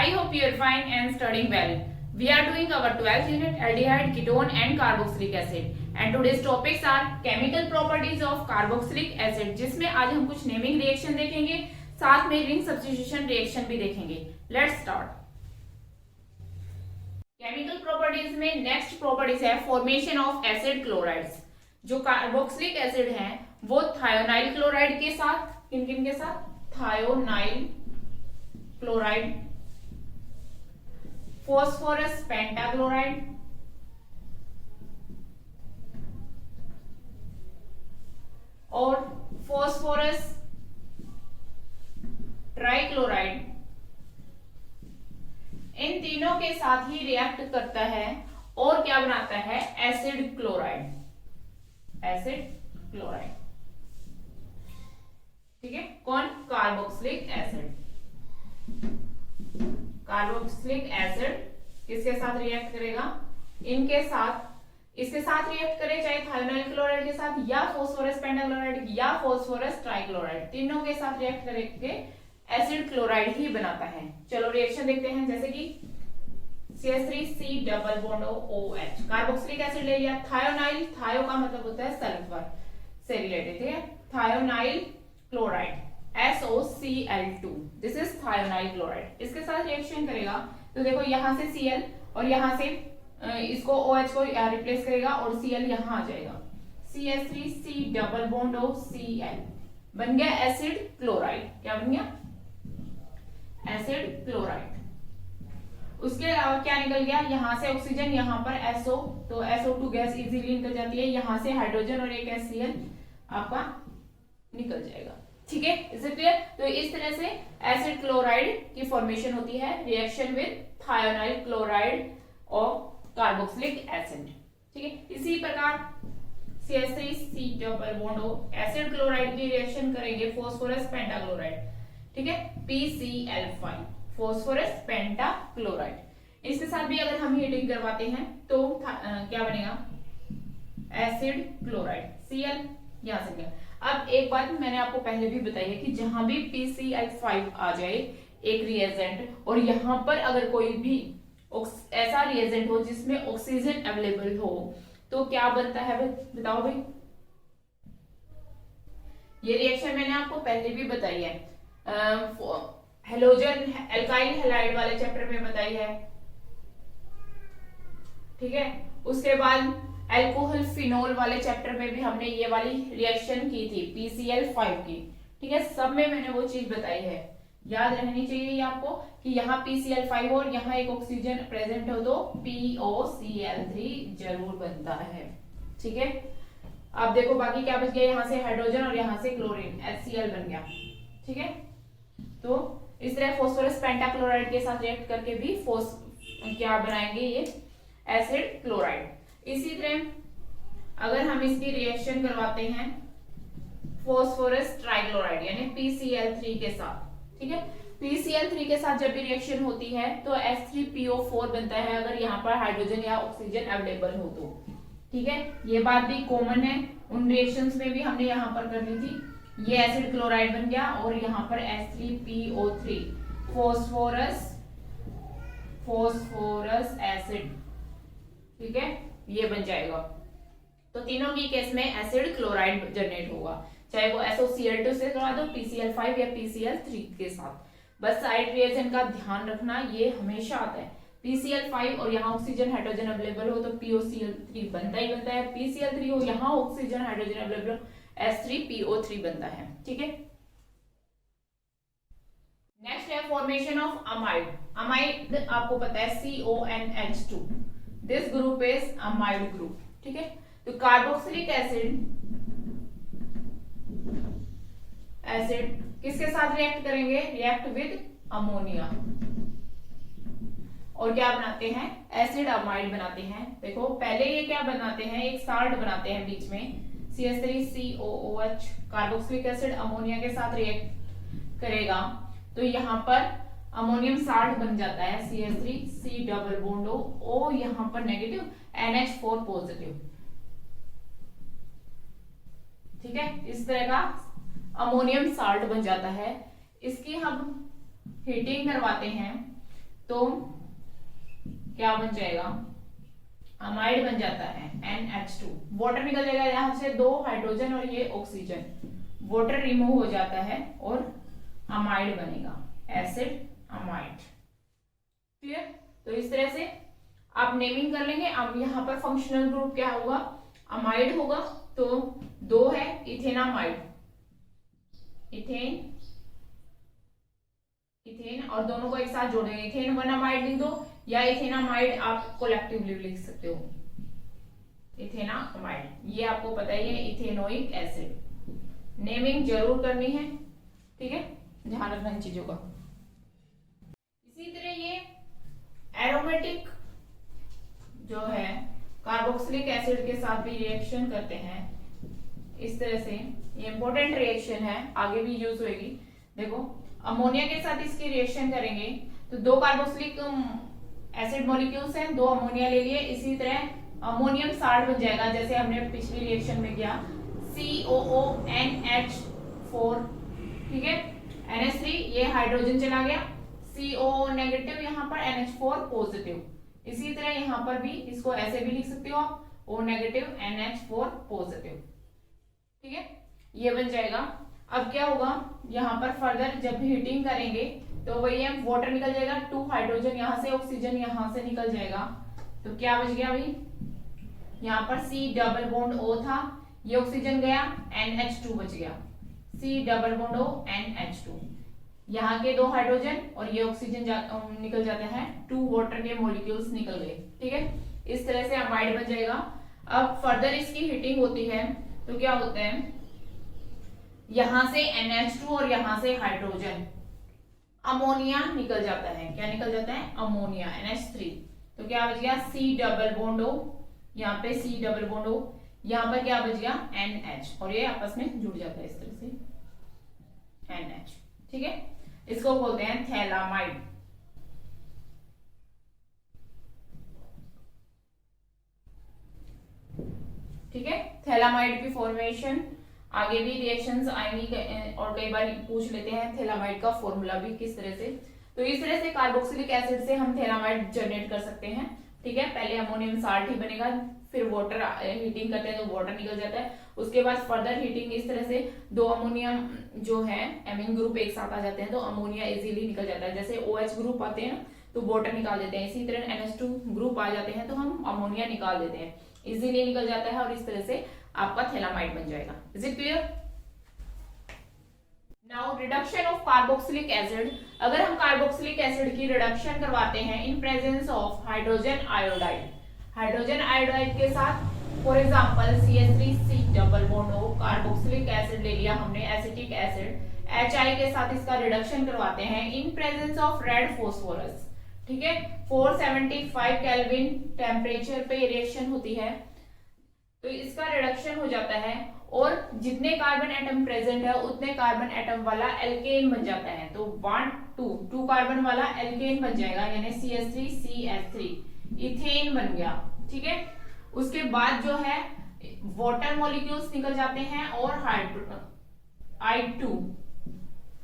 I hope you are fine and studying well. We are doing our 12th unit aldehyde, ketone and carboxylic acid. And today's topics are chemical properties of carboxylic acid, जिसमें आज हम कुछ naming reaction देखेंगे, साथ में ring substitution reaction भी देखेंगे. Let's start. Chemical properties में नेक्स्ट प्रॉपर्टीज है फॉर्मेशन ऑफ एसिड क्लोराइड्स. जो कार्बोक्सिलिक एसिड है वो थायोनाइल क्लोराइड के साथ, किन किन के साथ, थायोनाइल क्लोराइड, फॉस्फोरस पेंटाक्लोराइड और फॉस्फोरस ट्राइक्लोराइड, इन तीनों के साथ ही रिएक्ट करता है और क्या बनाता है, एसिड क्लोराइड. एसिड क्लोराइड, ठीक है. कौन, कार्बोक्सिलिक एसिड. कार्बोक्सिलिक एसिड किसके साथ रिएक्ट करेगा, इनके साथ, इसके साथ रिएक्ट करे, चाहे थायोनाइल क्लोराइड के साथ या फॉस्फोरस पेंटाक्लोराइड या फॉस्फोरस ट्राइक्लोराइड, तीनों के साथ रिएक्ट करके एसिड क्लोराइड ही बनाता है. चलो रिएक्शन देखते हैं. जैसे कि CH3C double bond OH, carboxylic acid ले लिया. थायोनाइल, थायो का मतलब होता है सल्फर से रिलेटेड, ठीक है. Thionyl chloride SOCl2, this is thionyl chloride. इसके साथ रिएक्शन करेगा तो देखो यहां से Cl और यहां से इसको OH को रिप्लेस करेगा और Cl यहां आ जाएगा. CH3C डबल बॉन्ड Cl बन गया एसिड क्लोराइड. क्या बन गया, एसिड क्लोराइड. उसके अलावा क्या निकल गया, यहां से ऑक्सीजन, यहां पर SO, तो SO2 गैस इजीली निकल जाती है. यहां से हाइड्रोजन और एक HCl आपका निकल जाएगा, ठीक है. इसे क्लियर. तो इस तरह से एसिड क्लोराइड की फॉर्मेशन होती है रिएक्शन विद थायोनाइल क्लोराइड और कार्बोक्सिलिक एसिड, ठीक है. इसी प्रकार CH3C double bond acid chloride की रिएक्शन करेंगे फॉस्फोरस पेंटाक्लोराइड, ठीक है, PCl5, फॉस्फोरस पेंटाक्लोराइड. इसके साथ भी अगर हम हीटिंग करवाते हैं तो क्या बनेगा, एसिड क्लोराइड. Cl यहां से गया. अब एक बात मैंने आपको पहले भी बताई है कि जहां भी PCl5 आ जाए एक रिएजेंट और यहां पर अगर कोई भी ऐसा रिएजेंट हो जिसमें ऑक्सीजन अवेलेबल हो तो क्या बनता है, बताओ भाई. ये रिएक्शन मैंने आपको पहले भी बताई है, हेलोजन एल्काइल हैलाइड वाले चैप्टर में बताई है, ठीक है. उसके बाद अल्कोहल फिनोल वाले चैप्टर में भी हमने ये वाली रिएक्शन की थी PCl5 की, ठीक है. सब में मैंने वो चीज बताई है, याद रहनी चाहिए आपको कि यहाँ PCl5 और यहाँ एक ऑक्सीजन प्रेजेंट हो तो POCl3 जरूर बनता है, ठीक है. अब देखो बाकी क्या बच गया, यहाँ से हाइड्रोजन और यहाँ से क्लोरीन HCl बन गया, ठीक है. तो इस तरह फॉस्फोरस पेंटाक्लोराइड के साथ रिएक्ट करके भी क्या बनाएंगे, ये एसिड क्लोराइड. इसी तरह अगर हम इसकी रिएक्शन करवाते हैं फॉस्फोरस ट्राइक्लोराइड यानी PCl3 के साथ, ठीक है. PCl3 के साथ जब भी रिएक्शन होती है तो H3PO4 बनता है अगर यहाँ पर हाइड्रोजन या ऑक्सीजन अवेलेबल हो तो, ठीक है. ये बात भी कॉमन है, उन रिएक्शंस में भी हमने यहाँ पर कर ली थी. ये एसिड क्लोराइड बन गया और यहाँ पर H3PO3 फॉस्फोरस एसिड, ठीक है, ये बन जाएगा. तो तीनों की केस में एसिड क्लोराइड जनरेट होगा, चाहे वो SOCl2 से करवा दो, PCl5 या PCl3 के साथ. बस साइड रिएक्शन का ध्यान रखना, ये हमेशा आता है. PCl5 और यहाँ ऑक्सीजन हाइड्रोजन अवेलेबल हो तो POCl3 बनता ही बनता है. PCl3 हो, यहाँ ऑक्सीजन हाइड्रोजन अवेलेबल हो, H3PO3 बनता है, ठीक है. नेक्स्ट है फॉर्मेशन ऑफ अमाइड. अमाइड आपको पता है CONH2, this group is amide group, ठीक है. तो कार्बोक्सिलिक एसिड किसके साथ रिएक्ट करेंगे, रिएक्ट विद अमोनिया और क्या बनाते हैं, एसिड अमाइड बनाते हैं. देखो पहले ये क्या बनाते हैं, एक साल्ट बनाते हैं बीच में, CH3COOH, कार्बोक्सिलिक एसिड अमोनिया के साथ रिएक्ट करेगा तो यहाँ पर अमोनियम साल्ट बन जाता है CH3C डबल बॉन्ड O, यहाँ पर नेगेटिव, NH4 पॉजिटिव, ठीक है. इस तरह का अमोनियम साल्ट बन जाता है. इसकी हम हीटिंग करवाते हैं तो क्या बन जाएगा, अमाइड बन जाता है NH2। वाटर निकल जाएगा यहां से, 2 हाइड्रोजन और ये ऑक्सीजन, वाटर रिमूव हो जाता है और अमाइड बनेगा, एसिड अमाइड। क्लियर? तो इस तरह से आप नेमिंग कर लेंगे। अब यहाँ पर फंक्शनल ग्रुप क्या होगा, अमाइड होगा, तो 2 है इथेनामाइड, इथेन इथेन, और दोनों को एक साथ जोड़ेंगे, इथेन 1 अमाइड लिख दो, या इथेनामाइड आप कोलेक्टिवली लिख सकते हो, इथेनामाइड, ये आपको पता ही है, इथेनोइक एसिड। नेमिंग जरूर करनी है, ठीक है, ध्यान रखना इन चीजों का। इसी तरह ये एरोमेटिक जो है कार्बोक्सिलिक एसिड के साथ भी रिएक्शन करते हैं इस तरह से। ये इंपॉर्टेंट रिएक्शन है, आगे भी यूज होगी। देखो अमोनिया के साथ इसकी रिएक्शन करेंगे तो 2 कार्बोक्सिलिक एसिड मॉलिक्यूल्स हैं, 2 अमोनिया ले लिए, इसी तरह अमोनियम साल्ट बन जाएगा, जैसे हमने पिछली रिएक्शन में किया, COONH4, ठीक है, NH3, ये हाइड्रोजन चला गया, CO नेगेटिव, यहाँ पर NH4 पॉजिटिव। इसी तरह यहाँ पर भी इसको ऐसे भी लिख सकते हो आप, O नेगेटिव NH4 पॉजिटिव, ठीक है, ये बन जाएगा। अब क्या होगा, यहाँ पर फर्दर जब हीटिंग करेंगे तो वही है, वाटर निकल जाएगा, 2 हाइड्रोजन यहाँ से, ऑक्सीजन यहाँ से निकल जाएगा, तो क्या बच गया भाई, यहाँ पर C डबल बॉन्ड O था, ये ऑक्सीजन गया, NH2 बच गया, C double bond O NH2, यहाँ के 2 हाइड्रोजन और ये ऑक्सीजन निकल जाता है, 2 वाटर के मॉलिक्यूल्स निकल गए, ठीक है, इस तरह से अमाइड बन जाएगा। अब फर्दर इसकी हीटिंग होती है तो क्या होता है, यहां से NH2 और यहां से हाइड्रोजन, अमोनिया निकल जाता है, क्या निकल जाता है, अमोनिया, NH3, तो क्या बच गया, C डबल बॉन्ड O, यहाँ पे C डबल बॉन्ड O, यहाँ पर क्या बच गया, NH, और ये आपस में जुड़ जाता है इस तरह से, NH, ठीक है, इसको बोलते हैं थैलामाइड। ठीक है, थैलामाइड की फॉर्मेशन आगे भी रिएक्शंस आएंगी और कई बार पूछ लेते हैं थैलामाइड का फॉर्मूला भी किस तरह से। तो इस तरह से कार्बोक्सिलिक एसिड से हम थैलामाइड जनरेट कर सकते हैं, ठीक है, पहले अमोनियम साल्ट ही बनेगा, फिर वाटर हीटिंग करते हैं तो वाटर निकल जाता है, उसके बाद फर्दर हीटिंग इस तरह से 2 अमोनियम जो है एमीन ग्रुप एक साथ आ जाते हैं तो अमोनिया इजीली निकल जाता है, जैसे OH ग्रुप आते हैं तो वाटर निकाल देते हैं, इसी तरह NH2 ग्रुप आ जाते हैं तो हम अमोनिया निकाल देते हैं, इजीली निकल जाता है और इस तरह से आपका थैलामाइड बन जाएगा। Is it clear? Now reduction of carboxylic acid, अगर हम कार्बोक्सिलिक एसिड की रिडक्शन करवाते हैं in presence of hydrogen iodide, hydrogen iodide के साथ, for example CH3C double bond O, carboxylic acid ले लिया हमने, एसिटिक एसिड, HI के साथ इसका रिडक्शन करवाते हैं in presence of red phosphorus, ठीक है, 475 केल्विन टेम्परेचर पे रिएक्शन होती है, तो इसका रिडक्शन हो जाता है और जितने कार्बन एटम प्रेजेंट है उतने कार्बन एटम वाला एल्केन बन जाता है, तो 2 कार्बन वाला एल्केन बन जाएगा, यानी CH3CH3 इथेन बन गया, ठीक है। उसके बाद जो है वाटर मॉलिक्यूल्स निकल जाते हैं और I2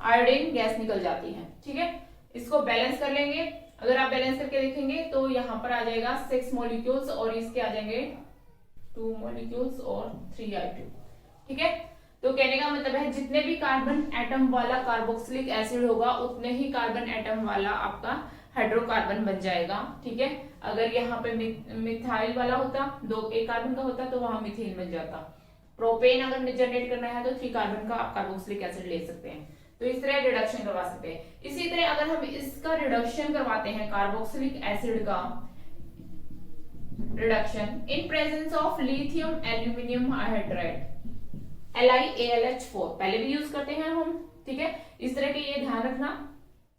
आयोडीन गैस निकल जाती है, ठीक है। इसको बैलेंस कर लेंगे, अगर आप बैलेंस करके देखेंगे तो यहाँ पर आ जाएगा 6 मॉलिक्यूल्स और इसके आ जाएंगे 2 मॉलिक्यूल्स और 3I2, ठीक है। तो कहने का मतलब है जितने भी कार्बन एटम वाला कार्बोक्सिलिक एसिड होगा उतने ही कार्बन एटम वाला आपका हाइड्रोकार्बन बन जाएगा, ठीक है। अगर यहाँ पे मिथाइल वाला होता, 1 कार्बन का होता तो वहां मिथेन बन जाता। प्रोपेन अगर जनरेट करना है तो 3 कार्बन का आप कार्बोक्सिलिक एसिड ले सकते हैं, तो इस तरह रिडक्शन करवा सकते हैं। इसी तरह अगर हम इसका रिडक्शन करवाते हैं कार्बोक्सिलिक एसिड का reduction in presence of lithium aluminium hydride LiAlH4, पहले भी यूज करते हैं हम, ठीक है। इस तरह के ये ध्यान रखना,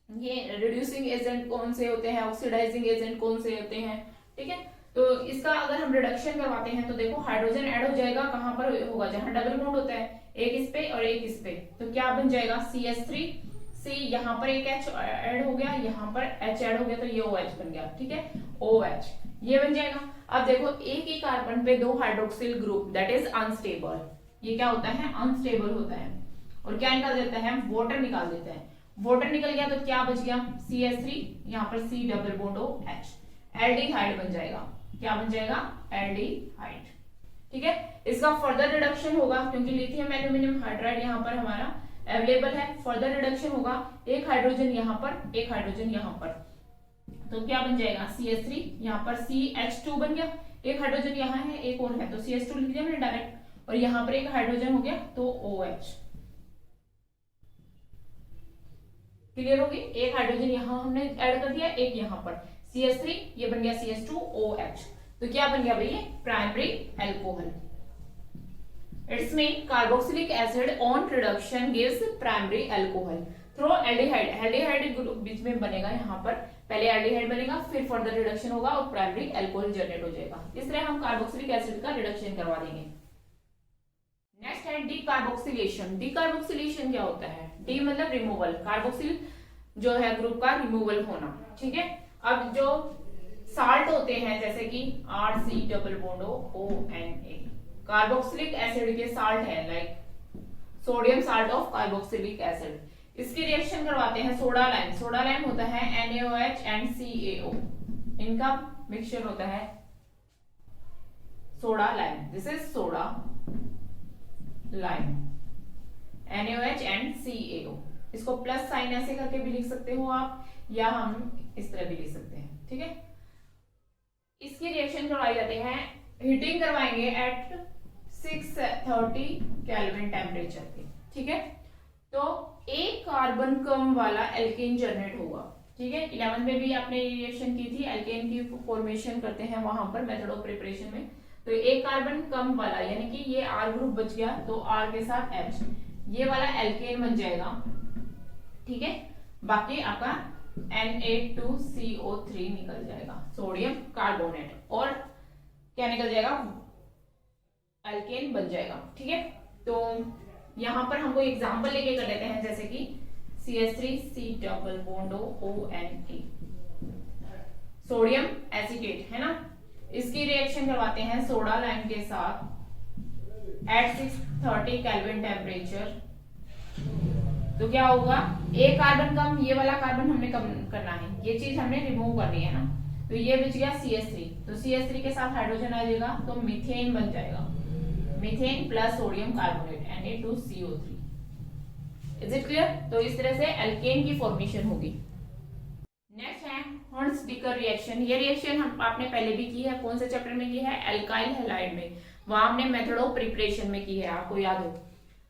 ये रिड्यूसिंग एजेंट कौन से होते हैं, ऑक्सीडाइजिंग एजेंट कौन से होते हैं, ठीक है। तो इसका अगर हम रिडक्शन करवाते हैं तो देखो हाइड्रोजन ऐड हो जाएगा, कहां पर होगा, जहां डबल बॉन्ड होता है, एक इस पे और एक इस पे, तो क्या बन जाएगा CH3C, यहाँ पर एक H ऐड हो गया, यहाँ पर H ऐड हो गया, तो ये OH बन गया, ठीक है, OH ये बन जाएगा। अब देखो एक ही कार्बन पे 2 hydroxyl group, that is unstable, ये क्या होता है, अनस्टेबल होता है, और क्या निकाल देता है, वाटर निकाल देता है। वाटर निकल गया तो क्या बच गया, CH3, यहाँ पर C double bond OH, aldehyde बन जाएगा। क्या बन जाएगा, एल्डिहाइड। ठीक है, इसका फर्दर रिडक्शन होगा क्योंकि लिथियम एल्यूमिनियम हाइड्राइड यहाँ पर हमारा अवेलेबल है। फर्दर रिडक्शन होगा, एक हाइड्रोजन यहाँ पर, एक हाइड्रोजन यहाँ पर, तो क्या बन जाएगा, CH3, यहाँ पर CH2 बन गया, एक हाइड्रोजन यहाँ है, एक और है, तो CH2 लिख दिया मैंने डायरेक्ट, और यहाँ पर एक हाइड्रोजन हो गया तो OH। क्लियर होगी, एक हाइड्रोजन यहाँ हमने ऐड कर दिया, एक यहाँ पर, CH3, ये बन गया CH2OH। तो क्या बन गया भाई, primary alcohol. It's mean carboxylic acid on reduction gives primary alcohol through aldehyde. Aldehyde group बीच में बनेगा, यहाँ पर पहले एल्डिहाइड बनेगा, फिर फर्दर रिडक्शन होगा और प्राइमरी एल्कोहल जनरेट हो जाएगा। इस तरह हम कार्बोक्सिलिक एसिड का रिडक्शन करवा देंगे। नेक्स्ट है डीकार्बोक्सिलेशन। डीकार्बोक्सिलेशन क्या होता है, डी मतलब रिमूवल, कार्बोक्सिल जो है ग्रुप का रिमूवल होना। ठीक है, अब जो साल्ट होते हैं जैसे कि RC double bond ONA, carboxylic acid के साल्ट है, like sodium salt of carboxylic acid. इसकी रिएक्शन करवाते हैं सोडा लाइम। सोडा लाइम होता है NaOH एंड CaO, इनका मिक्सचर होता है soda lime. This is soda lime, NaOH and CaO। इसको प्लस साइन ऐसे करके भी लिख सकते हो आप, या हम इस तरह भी लिख सकते हैं। ठीक है, इसकी रिएक्शन करवाई जाते हैं, हीटिंग करवाएंगे एट 630 केल्विन टेम्परेचर पे। ठीक है, तो एक कार्बन कम वाला एल्केन जनरेट होगा। ठीक है, 11 में भी आपने रिएक्शन की थी, एल्केन की फॉर्मेशन करते हैं वहां पर मेथड ऑफ प्रिपरेशन में। तो एक कार्बन कम वाला, यानी कि ये R ग्रुप बच गया तो R के साथ H, ये वाला एल्केन बन जाएगा। ठीक है, बाकी आपका Na2CO3 निकल जाएगा, सोडियम कार्बोनेट, और क्या निकल जाएगा, एल्केन बन जाएगा। ठीक है, तो यहां पर हमको एग्जांपल लेके कर लेते हैं, जैसे कि CH3C double bond ONA, sodium acetate है ना, इसकी रिएक्शन करवाते हैं सोडा लाइम के साथ एट 630 केल्विन टेम्परेचर। तो क्या होगा, एक कार्बन कम, ये वाला कार्बन हमने कम करना है, ये चीज हमने रिमूव करनी है ना, तो ये बच गया CH3, तो CH3 के साथ हाइड्रोजन आ जाएगा तो मीथेन बन जाएगा, methane plus sodium carbonate Na2CO3। Is it clear? तो इस तरह से एल्केन की फॉर्मेशन होगी। नेक्स्ट है हर्ट्ज-डिकर रिएक्शन। ये रिएक्शन हम आपने पहले भी की है, कौन से चैप्टर में की है, एल्काइल हैलाइड में, वहां हमने मेथड ऑफ प्रिपरेशन में की है, आपको याद हो।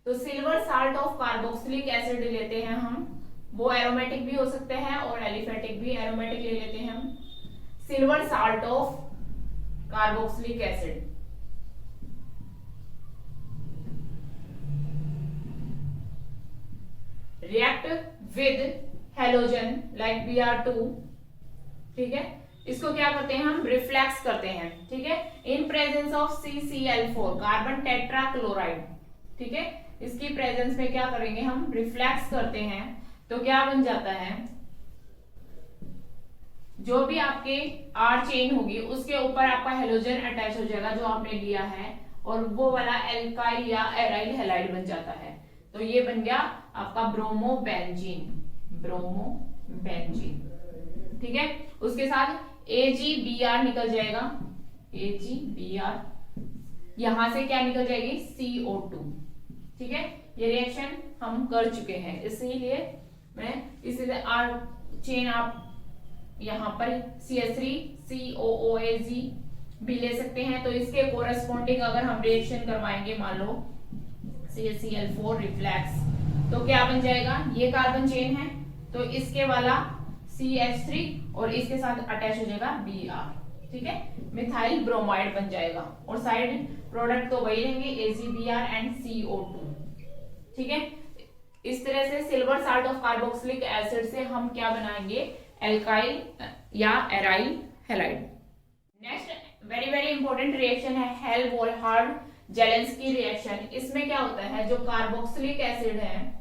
तो silver salt of carboxylic acid लेते हैं हम, वो एरोमेटिक भी हो सकते हैं और एलिफेटिक भी। एरोमेटिक ले लेते हैं हम silver salt of carboxylic acid, react with halogen like Br2। ठीक है, इसको क्या करते हैं हम, रिफ्लेक्स करते हैं। ठीक है, in presence of CCl4 carbon tetrachloride. ठीक है, इसकी प्रेजेंस में क्या करेंगे हम, रिफ्लेक्स करते हैं, तो क्या बन जाता है, जो भी आपके R चेन होगी उसके ऊपर आपका हेलोजन अटैच हो जाएगा जो आपने लिया है, और वो वाला एल्काइल या एराइल हैलाइड बन जाता है। तो ये बन गया आपका ब्रोमोबेंजीन, ब्रोमोबेंजीन। ठीक है, उसके साथ AgBr निकल जाएगा, AgBr, यहां से क्या निकल जाएगी, CO2। ठीक है, ये रिएक्शन हम कर चुके हैं, इसीलिए मैं इसीलिए R चेन आप यहां पर CH3COOAG भी ले सकते हैं। तो इसके कोरेस्पॉन्डिंग अगर हम रिएक्शन करवाएंगे, मान लो CaCl4 रिफ्लेक्स, तो क्या बन जाएगा, ये कार्बन चेन है तो इसके वाला CH3 और इसके साथ अटैच हो जाएगा Br। ठीक है, मिथाइल ब्रोमाइड बन जाएगा, और साइड प्रोडक्ट तो वही रहेंगे AgBr एंड CO2। ठीक है, इस तरह से silver salt of carboxylic acid से हम क्या बनाएंगे, एल्काइल या aryl halide. Next very very important reaction है हेल्महोल्ट्ज-जेलेंस्की रिएक्शन। इसमें क्या होता है, जो कार्बोक्सिलिक एसिड है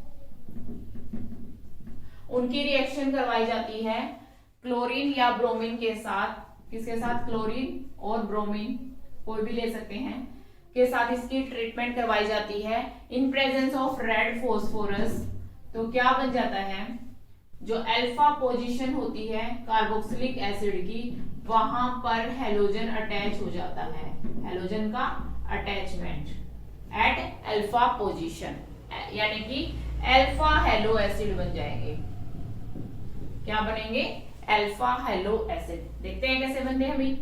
उनकी रिएक्शन करवाई जाती है क्लोरीन या ब्रोमीन के साथ। किसके साथ, क्लोरीन और ब्रोमीन, कोई भी ले सकते हैं, के साथ इसकी ट्रीटमेंट करवाई जाती है in presence of red phosphorus. तो क्या बन जाता है, जो अल्फा पोजीशन होती है कार्बोक्सिलिक एसिड की, वहां पर हेलोजन अटैच हो जाता है, हेलोजन का अटैचमेंट एट अल्फा पोजीशन, यानी कि अल्फा हेलो एसिड बन जाएंगे। क्या बनेंगे? Alpha hello acid. देखते हैं कैसे बनते हैं अभी।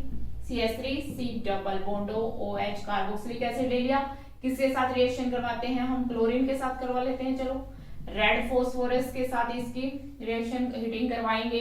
CH3 C double bond OH carboxylic acid ले लिया। किसके साथ रिएक्शन करवाते हैं हम? क्लोरीन के साथ करवा लेते हैं। चलो, रेड फास्फोरस के साथ इसकी रिएक्शन हीटिंग करवाएंगे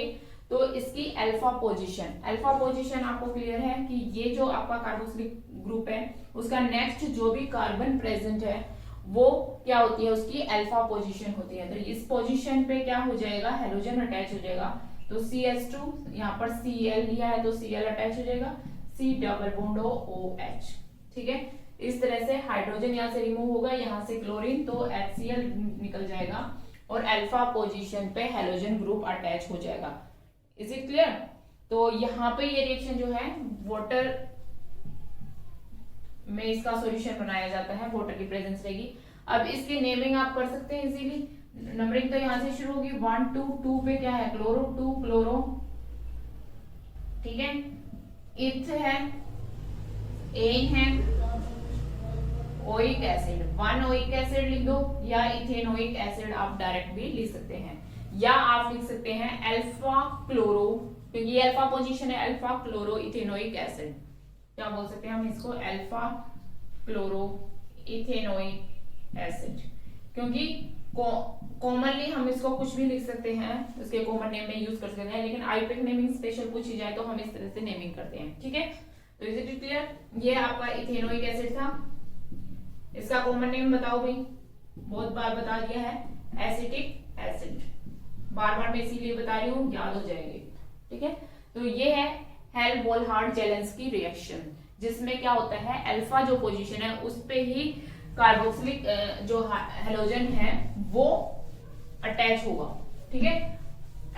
तो इसकी अल्फा पोजीशन आपको क्लियर है कि ये जो आपका कार्बोक्सिलिक ग्रुप है उसका नेक्स्ट जो भी कार्बन प्रेजेंट है वो क्या होती है? उसकी अल्फा पोजीशन होती है। तो इस पोजीशन पे क्या हो जाएगा? हेलोजन अटैच हो जाएगा। तो CH2 यहाँ पर Cl लिया है तो Cl अटैच हो जाएगा, C डबल बॉन्ड OH। ठीक है, इस तरह से हाइड्रोजन यहाँ से रिमूव होगा, यहाँ से क्लोरीन, तो HCl निकल जाएगा और अल्फा पोजीशन पे हेलोजन ग्रुप अटैच हो जाएगा। Is it clear? तो यहाँ पे ये रिएक्शन जो है वाटर में इसका सॉल्यूशन बनाया जाता है, वाटर की प्रेजेंस रहेगी। अब इसकी नेमिंग आप कर सकते हैं इजीली। नंबरिंग तो यहां से शुरू होगी 1 2 2 पे क्या है? क्लोरो, 2 क्लोरो, ठीक है, इथ है, एन है, ओइक एसिड, 1 ओइक एसिड लिख दो, या इथेनोइक एसिड आप डायरेक्ट भी लिख सकते हैं, या आप लिख सकते हैं अल्फा क्लोरो, क्योंकि ये अल्फा पोजीशन है, अल्फा क्लोरो इथेनोइक एसिड। क्या बोल सकते हैं हम इसको? Alpha chloro ethanoic acid. क्योंकि कॉमनली हम इसको कुछ भी लिख सकते हैं, इसके कॉमन नेम में यूज कर सकते हैं, लेकिन आईपेक नेमिंग स्पेशल पूछी जाए तो हम इस तरह से नेमिंग करते हैं। ठीक है, तो इज इट क्लियर? ये आपका इथेनोइक एसिड था। इसका कॉमन नेम बताओ भाई, बहुत बार बता दिया है, एसिटिक एसिड। बार बार मैं इसीलिए बता रही हूँ, याद हो जाएंगे। ठीक है, तो ये है हेल्महोल्ट्ज-जेलेंस्की रिएक्शन, जिसमें क्या होता है? अल्फा जो पोजीशन है उस पे ही कार्बोक्सिलिक जो हेलोजन है वो अटैच होगा। ठीक है,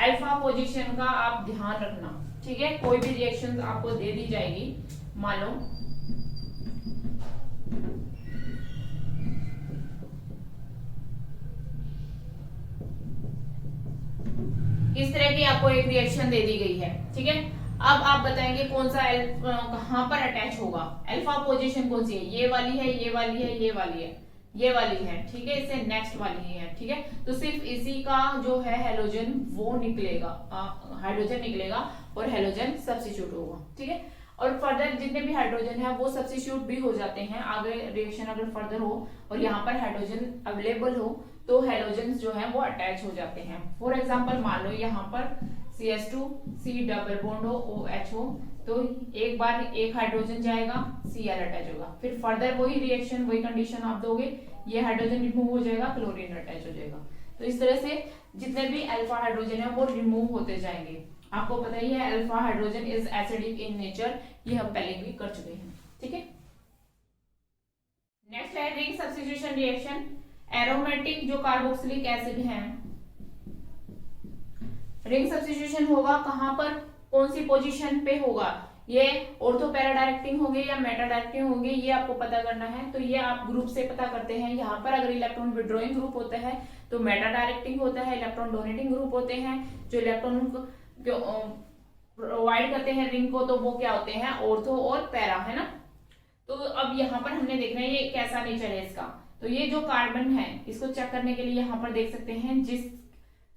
अल्फा पोजीशन का आप ध्यान रखना। ठीक है, कोई भी रिएक्शन आपको दे दी जाएगी, मान लो इस तरह की आपको एक रिएक्शन दे दी गई है। ठीक है, अब आप बताएंगे कौन सा कहां पर अटैच होगा, अल्फा पोजीशन कौन सी है? ये वाली है, ये वाली है, ये वाली है, ये वाली है। ठीक है, इससे नेक्स्ट वाली है। ठीक है, तो सिर्फ इसी का जो है हेलोजन वो निकलेगा, हाइड्रोजन निकलेगा और हेलोजन सब्स्टिट्यूट होगा। ठीक है, और फर्दर जितने भी हाइड्रोजन है वो सब्स्टिट्यूट भी हो जाते हैं। आगे रिएक्शन अगर फर्दर हो और यहाँ पर हाइड्रोजन अवेलेबल हो तो हेलोजन जो है वो अटैच हो जाते हैं। फॉर एग्जाम्पल मान लो यहाँ पर CH2 C डबल बॉन्ड हो, OH हो, तो एक बार एक हाइड्रोजन जाएगा, Cl अटैच होगा, फिर फर्दर वही रिएक्शन, वही कंडीशन आप दोगे, ये हाइड्रोजन रिमूव हो जाएगा, क्लोरीन अटैच हो जाएगा। तो इस तरह से जितने भी अल्फा हाइड्रोजन है वो रिमूव होते जाएंगे। आपको पता ही है alpha hydrogen is acidic in nature, ये हम पहले भी कर चुके हैं। ठीक है, नेक्स्ट है रिंग सब्स्टिट्यूशन रिएक्शन। एरोमेटिक जो कार्बोक्सिलिक एसिड है, रिंग सब्स्टिट्यूशन होगा कहां पर, कौन सी पोजीशन पे होगा? ये ऑर्थो पैरा डायरेक्टिंग होंगे या मेटा डायरेक्टिंग होंगे, ये आपको पता करना है। तो ये आप ग्रुप से पता करते हैं। यहाँ पर अगर इलेक्ट्रॉन विड्रॉइंग ग्रुप होता है तो मेटा डायरेक्टिंग होता है, इलेक्ट्रॉन डोनेटिंग ग्रुप होते हैं जो इलेक्ट्रॉन प्रोवाइड करते हैं रिंग को, तो वो क्या होते हैं? ऑर्थो और पैरा, है ना। तो अब यहाँ पर हमने देखना है ये कैसा नेचर है इसका। तो ये जो कार्बन है इसको चेक करने के लिए यहाँ पर देख सकते हैं, जिस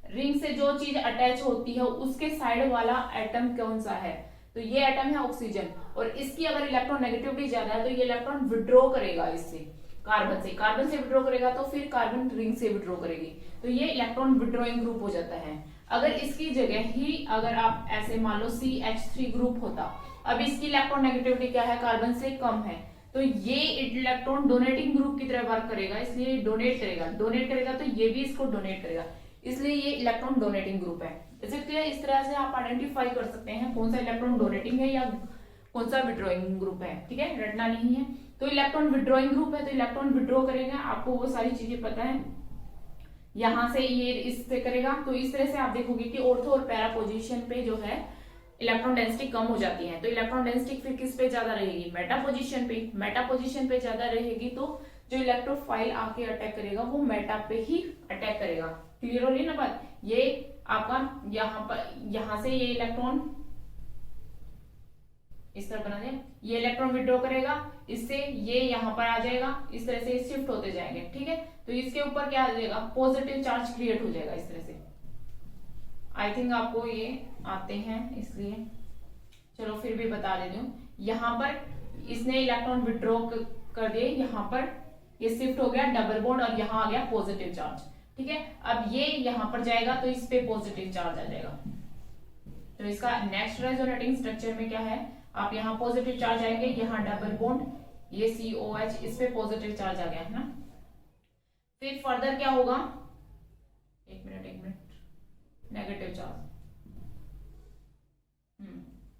रिंग से जो चीज अटैच होती है उसके साइड वाला एटम कौन सा है? तो ये एटम है ऑक्सीजन, और इसकी अगर इलेक्ट्रॉन नेगेटिविटी ज्यादा है तो ये इलेक्ट्रॉन विड्रॉ करेगा इससे, कार्बन से विड्रॉ करेगा, तो फिर कार्बन रिंग से विड्रॉ करेगी, तो ये इलेक्ट्रॉन विड्रॉइंग ग्रुप हो जाता है। अगर इसकी जगह ही अगर आप ऐसे मान लो CH3 ग्रुप होता, अब इसकी इलेक्ट्रॉन नेगेटिविटी क्या है? कार्बन से कम है, तो ये इलेक्ट्रॉन डोनेटिंग ग्रुप की तरह वर्क करेगा, इसलिए डोनेट करेगा तो ये भी इसको डोनेट करेगा, इसलिए ये इलेक्ट्रॉन डोनेटिंग ग्रुप है। इस तरह से आप आइडेंटिफाई कर सकते हैं कौन सा इलेक्ट्रॉन डोनेटिंग है या कौन सा विड्रॉइंग ग्रुप है। ठीक है, रटना नहीं है। तो इलेक्ट्रॉन विड्रॉइंग ग्रुप है तो इलेक्ट्रॉन विड्रॉ करेगा, आपको वो सारी चीजें पता है। यहां से ये इससे करेगा, तो इस तरह से आप देखोगे कि ऑर्थो और पैरा पोजीशन पे जो है इलेक्ट्रॉन डेंसिटी कम हो जाती है। तो इलेक्ट्रॉन डेंसिटी फिर किस पे ज्यादा रहेगी? मेटा पोजीशन पे ज्यादा रहेगी, तो जो इलेक्ट्रोफाइल आके अटैक करेगा वो मेटा पे ही अटैक करेगा। क्लियर हो रही है ना बात? ये आपका यहाँ से ये इलेक्ट्रॉन इस तरह बना दिया, ये इलेक्ट्रॉन विड्रॉ करेगा, इससे ये यहाँ पर आ जाएगा, इस तरह से शिफ्ट होते जाएंगे। ठीक है, तो इसके ऊपर क्या आ जाएगा, पॉजिटिव चार्ज क्रिएट हो जाएगा इस तरह से। आई थिंक आपको ये आते हैं, इसलिए चलो फिर भी बता देती हूँ। यहाँ पर इसने इलेक्ट्रॉन विड्रॉ कर दिए, यहाँ पर ये शिफ्ट हो गया डबल बॉन्ड और यहाँ आ गया पॉजिटिव चार्ज। ठीक है, अब ये यहाँ पर जाएगा तो इस पे पॉजिटिव चार्ज आ जाएगा। तो इसका नेक्स्ट रेजोनेटिंग स्ट्रक्चर में क्या है, आप यहाँ पॉजिटिव चार्ज आएंगे, यहाँ डबल बॉन्ड, ये COH, इस पे पॉजिटिव चार्ज आ गया है ना। फिर फर्दर क्या होगा, एक मिनट, नेगेटिव चार्ज,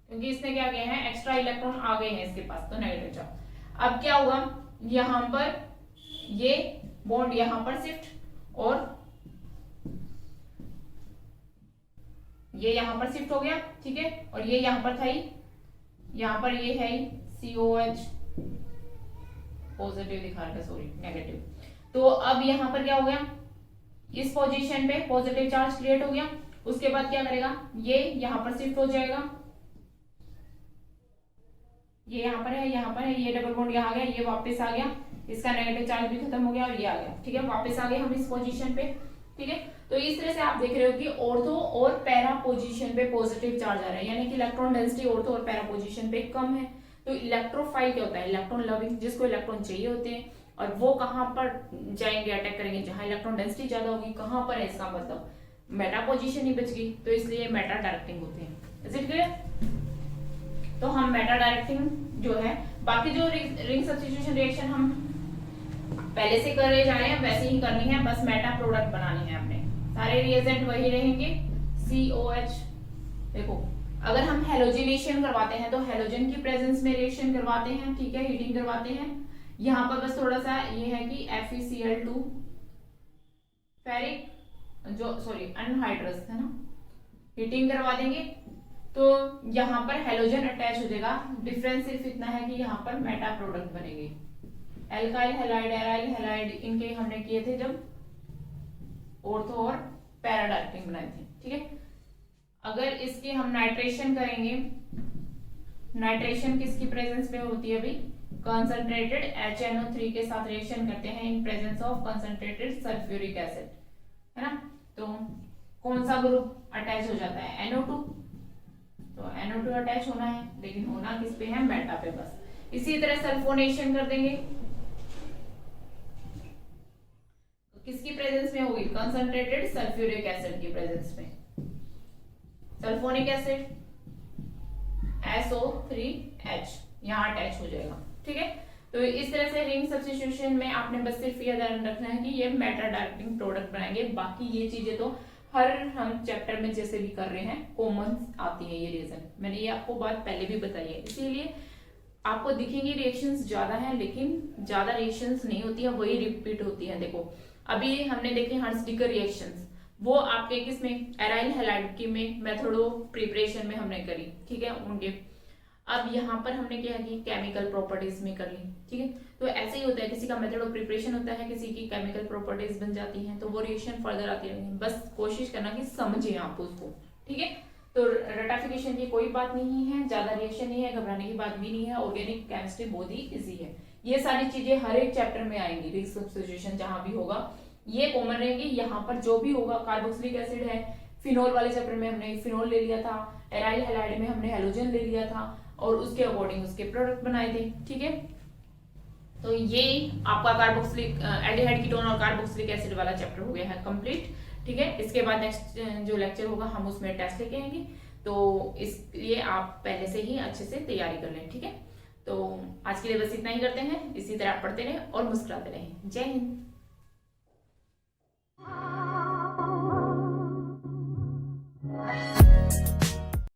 क्योंकि इसने क्या किया है, एक्स्ट्रा इलेक्ट्रॉन आ गए हैं इसके पास, तो नेगेटिव चार्ज। अब क्या होगा, यहां पर ये बॉन्ड यहां पर शिफ्ट, और ये यहां पर शिफ्ट हो गया। ठीक है, और ये यहां पर था ही, यहां पर ये है COH पॉजिटिव दिखा रहा है, सॉरी नेगेटिव। तो अब यहां पर क्या हो गया, इस पोजीशन पे पॉजिटिव चार्ज क्रिएट हो गया। उसके बाद क्या करेगा, ये यहां पर शिफ्ट हो जाएगा, ये यहाँ पर है, यहाँ पर है, ये डबल बॉन्ड यहाँ आ गया, ये वापस आ गया, इसका नेगेटिव चार्ज भी खत्म हो गया और ये आ गया। ठीक है, वापस आ गए हम इस पोजीशन पे। ठीक है, तो इस तरह से आप देख रहे हो कि ऑर्थो और पैरा पोजीशन पे पॉजिटिव चार्ज आ रहा है, यानी कि इलेक्ट्रॉन डेंसिटी ऑर्थो और पैरा पोजीशन पे कम है। तो इलेक्ट्रोफाइल क्या होता है, इलेक्ट्रॉन लविंग, जिसको इलेक्ट्रॉन चाहिए होते हैं, और वो कहाँ पर जाएंगे, अटैक करेंगे, जहां इलेक्ट्रॉन डेंसिटी ज्यादा होगी। कहाँ पर है, इसका मतलब मेटा पोजीशन ही बच गई, तो इसलिए मेटा डायरेक्टिंग होते हैं। Is it clear? तो हम मेटा डायरेक्टिंग जो है, बाकी जो रिंग सब्स्टिट्यूशन रिएक्शन हम पहले से करे जा रहे हैं वैसे ही करनी है, बस मेटा प्रोडक्ट बनानी है अपने, सारे रिएजेंट वही रहेंगे। COH, देखो अगर हम हेलोजिनेशन करवाते हैं तो हेलोजन की प्रेजेंस में रिएक्शन करवाते हैं। ठीक है, हीटिंग करवाते हैं। यहाँ पर बस थोड़ा सा ये है कि FeCl2 फेरिक, जो सॉरी अनहाइड्रस है ना, हीटिंग करवा देंगे तो यहाँ पर हेलोजन अटैच हो जाएगा। डिफरेंस सिर्फ इतना है कि यहाँ पर मेटा प्रोडक्ट बनेंगे। एल्काइल हैलाइड, एराइल हैलाइड, इनके हमने किए थे जब ऑर्थो और पैरा डायरेक्टिंग बनाए थे। ठीक है, अगर इसकी हम नाइट्रेशन करेंगे, नाइट्रेशन किसकी प्रेजेंस में होती है अभी, कंसंट्रेटेड HNO3 के साथ रिएक्शन करते हैं in presence of concentrated sulphuric acid, है ना। तो कौन सा ग्रुप अटैच हो जाता है, NO2, तो NO2 अटैच होना है, लेकिन होना किस पे है, मेटा पे बस। इसी तरह सल्फोनेशन कर देंगे, किसकी प्रेजेंस में होगी, कंसंट्रेटेड सल्फ्यूरिक एसिड की प्रेजेंस में। सल्फोनिक एसिड SO3H यहाँ अटैच हो जाएगा। ठीक है, तो इस तरह से रिंग सब्स्टिट्यूशन में आपने बस सिर्फ ये ध्यान रखना है कि ये मेटा डायरेक्टिंग प्रोडक्ट बनाएंगे। बाकी ये चीजें तो हर हम चैप्टर में जैसे भी कर रहे हैं कॉमन आती है ये रीजन, मैंने ये आपको बात पहले भी बताई है। इसीलिए आपको दिखेंगे रिएक्शंस ज्यादा हैं, लेकिन ज्यादा रिएक्शंस नहीं होती है, वही रिपीट होती है। देखो अभी हमने देखे हर्ट्ज-डिकर रिएक्शंस, वो आपके किसमें, एराइल हैलाइड की में मेथडो प्रिपरेशन में हमने करी। ठीक है, उनके अब यहाँ पर हमने क्या की, केमिकल प्रॉपर्टीज में कर ली। ठीक है, तो ऐसे ही होता है, किसी का मेथड ऑफ प्रिपरेशन होता है, किसी की केमिकल प्रॉपर्टीज बन जाती हैं, तो वो रिएक्शन फर्दर आती है। बस कोशिश करना कि समझे आप उसको। ठीक है, तो रटाफिकेशन की कोई बात नहीं है, ज्यादा रिएक्शन नहीं है, घबराने की बात भी नहीं है। ऑर्गेनिक केमिस्ट्री बहुत ही इजी है, ये सारी चीजें हर एक चैप्टर में आएंगी। रिंग सब्स्टिट्यूशन जहां भी होगा ये कॉमन रहेंगी। यहाँ पर जो भी होगा, कार्बोक्सिलिक एसिड है, फिनोल वाले चैप्टर में हमने फिनोल ले लिया था, एराइल हैलाइड में हमने हेलोजन ले लिया था, और उसके अकॉर्डिंग उसके प्रोडक्ट बनाए थे। ठीक है, तो ये आपका कार्बोक्सिलिक एल्डिहाइड कीटोन और कार्बोक्सिलिक एसिड वाला चैप्टर हो गया है कंप्लीट। ठीक है, इसके बाद नेक्स्ट जो लेक्चर होगा हम उसमें टेस्ट लेके आएंगे, तो इसलिए आप पहले से ही अच्छे से तैयारी कर लें। ठीक है, तो आज के लिए बस इतना ही करते हैं। इसी तरह पढ़ते रहें और मुस्कुराते रहें। जय हिंद।